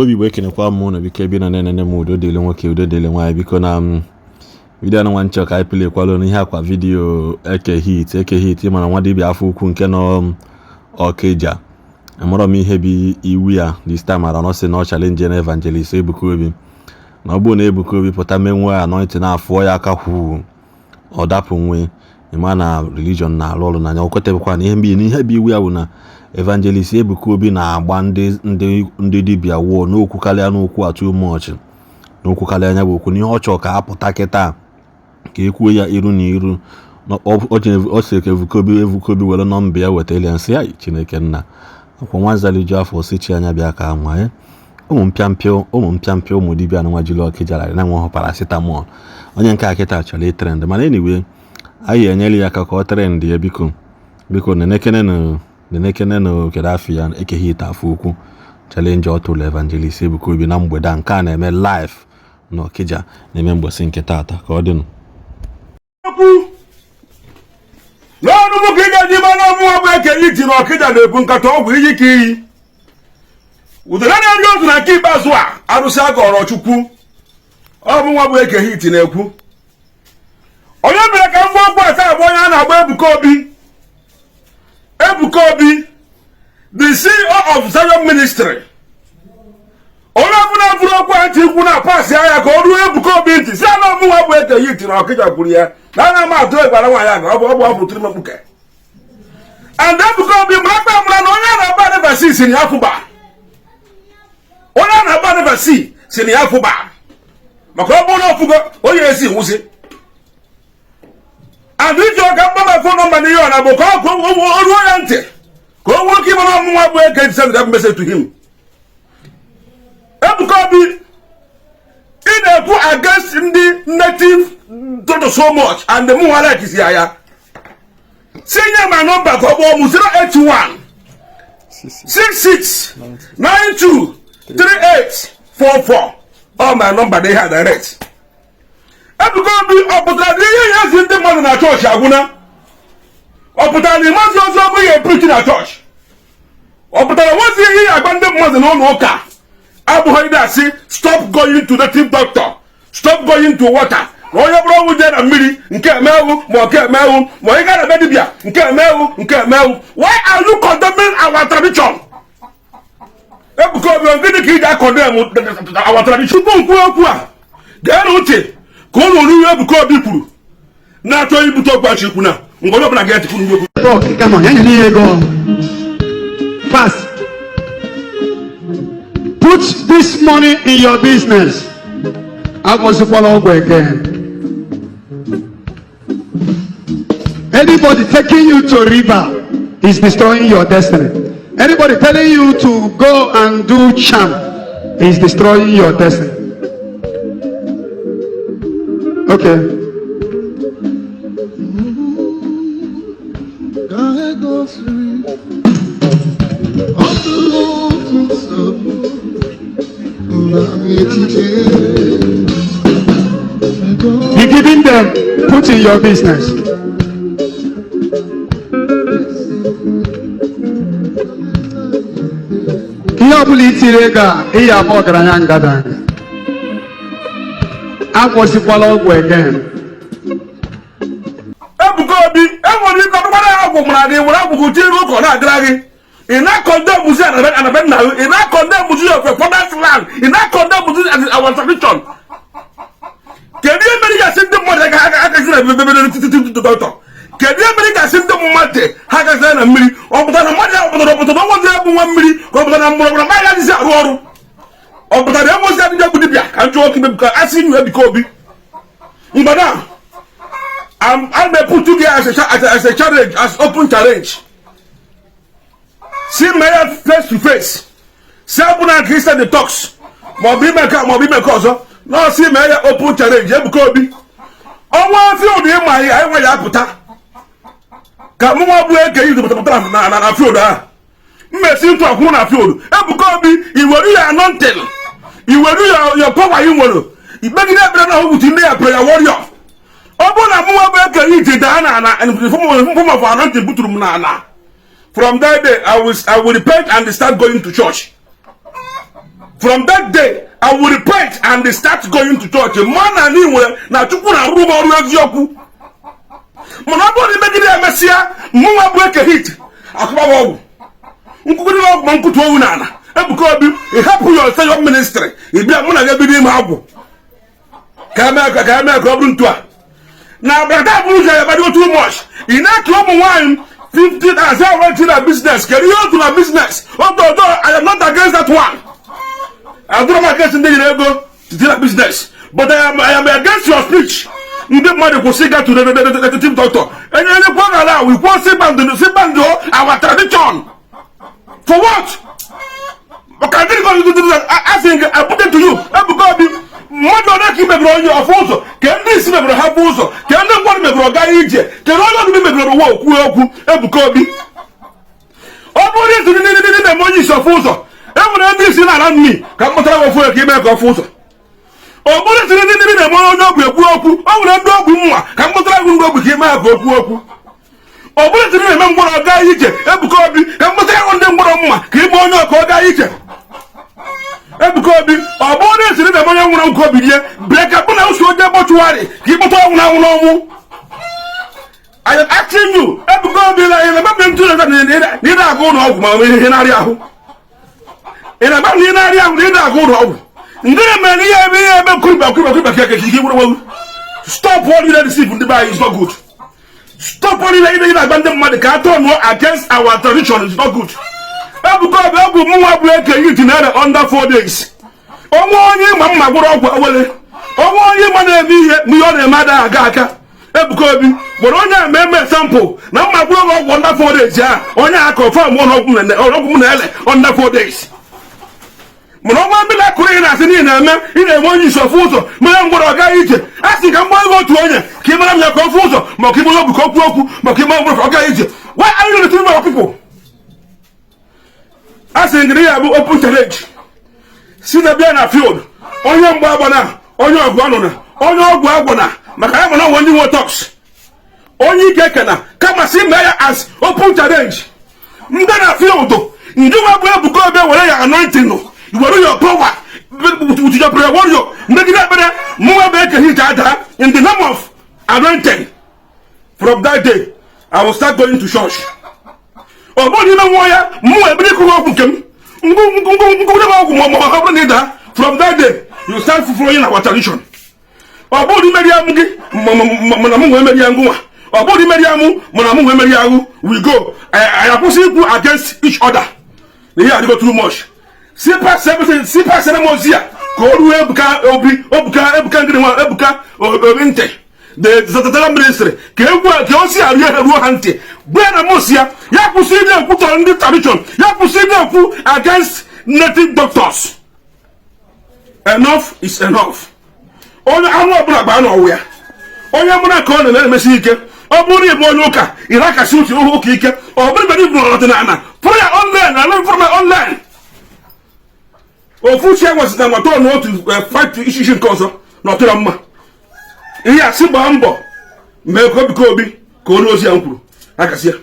Igbo bi weke nekwa mu na bike bi na nene mu do dele nwoke udo dele nwa biko na video na nwancho ka play kwalo na ihe akwa video eke hit mana nwa dibia afọ ukwu nke no Okija amara m ihe bi iwu ya this time around no say no challenge na Evangelist Ebuka Obi na obu na Ebuka Obi pụta menwe anointing na afọ ya aka kwu odapụ nwe imana religion na alolu na nya okwetebekwa na ihe bi iwu ya bụ na Evangelist Ebuka Obi na-agba ndị dibia wo n'okwu kalịa n'okwu atụ much n'okwu kalịa anya bụ okwu n'ihe ọ chọọ ka apụta kịta ka ekwuo ya iru na iru o sị ka Ebuka Obi were nọmba ya weta ile nsị ya Chineke nna akwa nwanzali ju afọ sichi anya bịa ka nwa ụmụ mpịampịa ụmụ dibia na nwa jiri Okija na nwa paracetamol onye nke akịta chọrọ trend mana anyway anyị enyela ya aka ka ọ trend ya biko nenekene no kedafia ekehi itafu ukwu challenge otule Evangelist Ebuka Obi na mgbeda nke a na-eme live no Okija na-eme mgbosi nke tata ka ọ dịnụ n'ọnụ bụ ka ị ga-eji mara ọmụwa bụ eke iti na Okija na-ebu nkata ọgwụ iyi ka iyi udere na-eri ozu na nke ikpeazụ a arụsị aka ọrọ Chukwu ọ bụ nwa bụ eke hiti na-ekwu onye mere ka mgbe ọgwụ ata abụ onye a na-agba Ebuka Obi, the CEO of Zion Ministry. Onye ọbụla bụrụ okwu ntị ikwu na pasị anya ka o ruo Ebuka Obi ntị si ala ọmụnwa bụ eke hiti na Okija kwuru ya na ana m atụ egwara nwa ya ga ọ bụ tiri mekpuke. And Ebuka Obi mara akpa mara na onye a na-agba Anivasi si na ya kwụba. Onye a na-agba Anivasi si na ya kwụba. Maka ọ bụrụ na ọfụgo onye esi nwụsị. And if you can buy my phone number, you are about to go go work him on one way, can send that message to him. Ebuka Obi in a put against the native don't so much, and the more like is here. Senior my number go 081 66 92 3844. All my number they have direct. Ebuka Obi ọpụtara ihe ya zi ndị mmadụ na chọọchị agwụna ọpụtara na ịmazi ozi ọbụ ihe preach na chọọchị ọpụtara nwazi ihe ya agba ndị mmadụ n'ụlọ ụka abụghị ndị asị stop going to native doctor, stop going to water na onye bụrụ ọnwụ jee na mmiri nke emewu ma ọka emewu ma onye gara be dibịa nke emewu. Why are you condemning our tradition? Ebuka Obi gịnị ka ị ga-akọndem our tradition? Tupu nkwu okwu a ga-ere uche ka ọ nọrọ Ebuka Obi kwuru na-achọ ibute ọgbachi ikwu na ngọrọ ọbụla ga etikwu ndị okwu. Come on, you go fast. Put this money in your business. I was follow up again. Anybody taking you to river is destroying your destiny. Anybody telling you to go and do charm is destroying your destiny. Okay. Be giving them, put in your business. Ihe ọbụla itiri ego ihe abụọ ọgaranya ngada akwụsịkwala ọgwụ again. Ebuka Obi enwere ike ọgbara ya ọgwụ mara gị were ọgwụ tiri ụkọ na-agara gị ị na-akọndem muzi anabe nna ị na-akọndem muzi of a father's land ị na-akọndem muzi our tradition. Kedu ihe mere gasị ndị mmadụ agaghị na bebebere titi dọkịta? Kedu ihe mere gasị ndị mmadụ ha agaghị na mmiri ọpụtara na mmadụ ya ọpụtara ọnwụzi ya bụ nwa mmiri ka ọ pụtara na mgbọrọgbọrọ ma ya dịzi arụ ọrụ ọ pụtara enwezi ya ndị egwu dibịa ka njọ oke Ebuka asị nyu Ebuka Obi mgbada I may put you as a challenge, as open challenge. See my face to face. See Abuna Christian the talks. Mobi make also. No see my open challenge. Ebuka Obi. On one field in my eye where you put up. Come on, we can use the field. Messi to a corner field. Ebuka Obi, you will do your non-tell. You will do your power. You will. You better not know who to a prayer warrior. Obona muwa beke iti dana and form of anointing butrum na. From that day I will repent and start going to church. From that day, I will repent and start going to church. Man and anywhere, now to put a room or yoku. Monabody make it a messia, Muma break a hit. Akbawo. Unkudu Mankutu Nana. Ebuka Obi, it help you say your ministry. It be a money every day, Mabu. Kama problem to her. Now, but that bullshit, I do too much. In that club wine, 50 as I went to the business, carry on to the business. Although I am not against that one. I don't against the go to the business. But I am against your speech. You get money for cigar to the team doctor. And you want to allow, we want to see our tradition. For what? But I didn't go to do that. I think I put it to you. Ebuka Obi, mother that keep me growing your photo. Can this me grow have also? Can no one me grow guy ije? Can all of me grow walk Ebuka Obi? All this the money so photo. Everyone this in around me. Come on, try for keep me go photo. All this the money no be oku. All the dog mwa. Come on, try go keep me go oku. All this the member guy ije. Ebuka Obi. Come on, try on them mwa. Keep on your guy ije. Ebuka Obi, ọbụrụ esiri na onye nwụrụ nkọ bilie break up na uso oje bọtụwarị ka ịkpọta ọnwụ ọnwụ. I am asking you, Ebuka Obi na ị na-agba m tụrụ na ị na-agụ ụlọ ọgwụ ma ihe narị ahụ. Ị na-agba m ihe narị ahụ na ị na-agụ ụlọ ọgwụ. Ndị na-eme ihe ebe kuriba ka ihe wụrụ. Stop all you deceive ndị be is not good. Stop all you na-agba ndị mmadụ ka atọ nụọ against our tradition is not good. Ebuka Obi ọgwụ mụnwa bụ eke yi tinere under 4 days. Onwe onye ma mma gwụrụ ọgwụ awele. Onwe onye ma na-eme ihe ma ihe ọ na-eme ada aga aka. Ebuka Obi gboro onye a eme sample na mma gwụrụ ọgwụ under 4 days ya. Onye a confirm ọgwụ na-ele under 4 days. Mana ọnwa mmiri akụrụ ị na-asị n'ihi na-eme ị na-enwe onye isi ofu ụzọ mere mgbọrọ ọga ije. A sị ka mgbe otu onye ka ị mara m ya ka ofu ụzọ ma ka ị mara Ebuka okwu ma ka ị mara mgbọrọ ọga ije. Why are you letting our people? As in the open challenge. See the bear na field. Onye mgbe agbana, onye ọgụ anọ na, onye ọgụ agbana, maka ya mana onye nwe talks. Onye ike kena, kama si mee ya as open challenge. Ndị na field, ndị nwa bụ Ebuka Obi were ya anointing no. Were your power, with your prayer warrior. Ndị gị na-ekpere, mụnwa bụ eke hit ada in the name of anointing. From that day, I will start going to church. Ọbụrụ ime nwa ya mụ ebiri kwuru okwu nke m ngwugwu from that day you start following our tradition. Ọbụrụ imeri ya mụ gị mana mụ nwee meri ya ngụnwa. Ọbụrụ imeri ya mụ mana mụ nwee meri ya ngụ. We go. I akwụsị ikwu against each other. Ihe adịgo too much. Sipa seremozi ya ka o ruo Ebuka ngịrị nwa Ebuka Obi ntị. The Traditional ministry ka o si arụ ya ruo ha ntị gbe na mosia ya kwụsị ịdị ekwutọ ndị tradition ya kwụsị ịdị ekwu against native doctors. Enough is enough. Onye anụ ọbụla gbaa n'ọwụ ya onye mụna ka ọ na-emesi ike ọ bụrụ ịbụ onye ụka ịrakasị uche ụka ike ọ bụrụ mgbe ịbụ ọdịnala pụrụ ya online na learn from online. Ofu chi agwasịta nwata ọnụ otu fight Ishi nke ọzọ na ọtụrụ mma. Ihe asị gbaa mbọ mee ka Ebuka Obi ka o ruo ozi ya m kwuru akasị ya.